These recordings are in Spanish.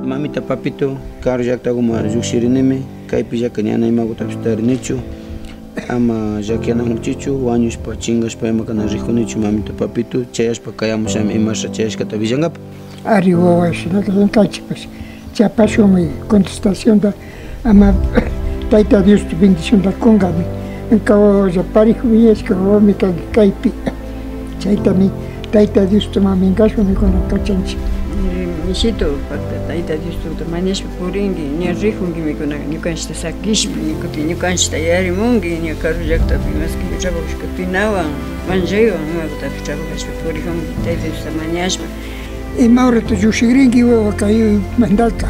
Mamita, papito, caro llaqta como llukshirinimi, kaypi llaka ñana imagutapish tarinichu, ama llakianamunchichu, wañushpa chingashpa ima kana rijunichu mamita, papito, chayashpa kayamushami imasha chayashkata villankapa. Ari wawash, nakankachipas, chapashumi contestación da ama Tayta Dios tu bendición da congami, enkawa yaparijo viyashka wami kaypi, chaytami Tayta Dios tu mamingashmi kuna kachanchi. Mishito, Tayta Dios tu mañashpa puringi, ña rijungi mikuna ñukanchita sakishpi, ñukanchita yarimungi, ña karu llaqtapi maski trabajushka pinawan, manchaywan imagutapi trabajashpa purijungi, Tayta Dios ta mañashpa. Imaurata llukshirinki wawa kayu mandalka.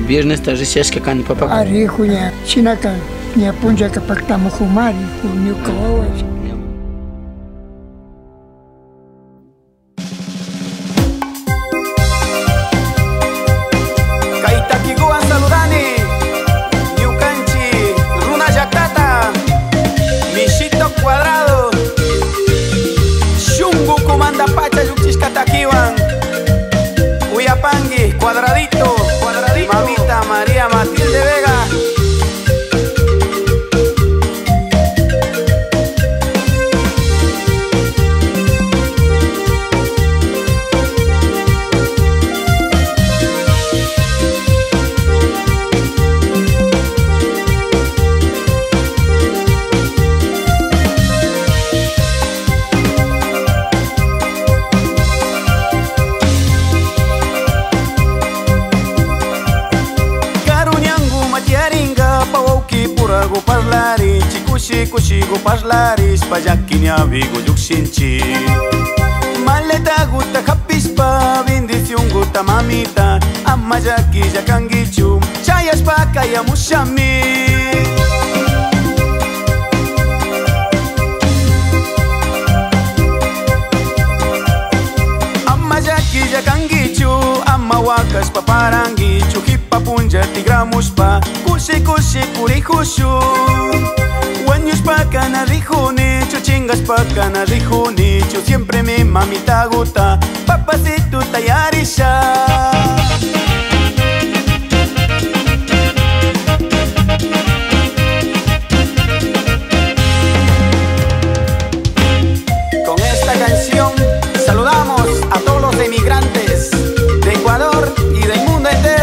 Viernes ta rishashka kani papaka. Arijo ña chinaka ña punchaka paktamu humari, ñuka wawash. Cuadradito, mamita María Matilde Vega. Go parlare, chikushi go parlare, spajakini avigo yukshinchi. Maleta guta kapispa, bendición guta mamita, amajaki yakangichu, chayas paka ya mushami. Amajaki yakangichu, amawakas paparangichu, hipapunja tigramuspa. Kushi kurihushu Wañushpa kana rijunichu Chingaspa kana rijunichu Siempre mi mamita gusta Papacito tayarisha. Con esta canción saludamos a todos los emigrantes de Ecuador y del mundo entero.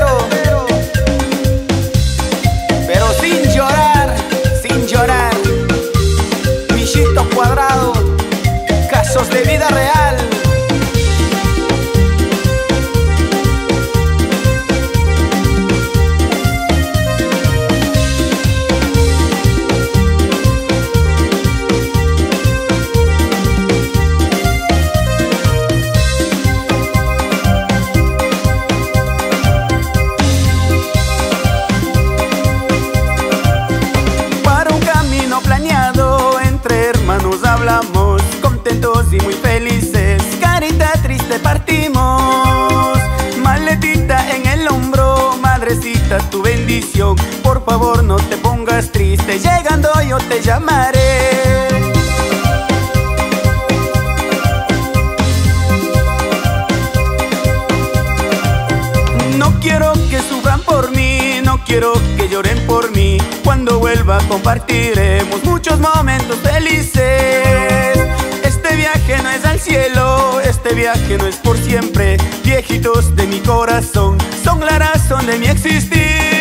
Cuadrado, casos de vida real. Para un camino planeado entre hermanos hablamos, contentos y muy felices, carita triste partimos, maletita en el hombro, madrecita tu bendición, por favor no te pongas triste, llegando yo te llamaré. No quiero que sufran por mí, no quiero que lloren por mí, cuando vuelva compartiremos muchos momentos felices. Este viaje no es al cielo, este viaje no es por siempre. Viejitos de mi corazón son la razón de mi existir.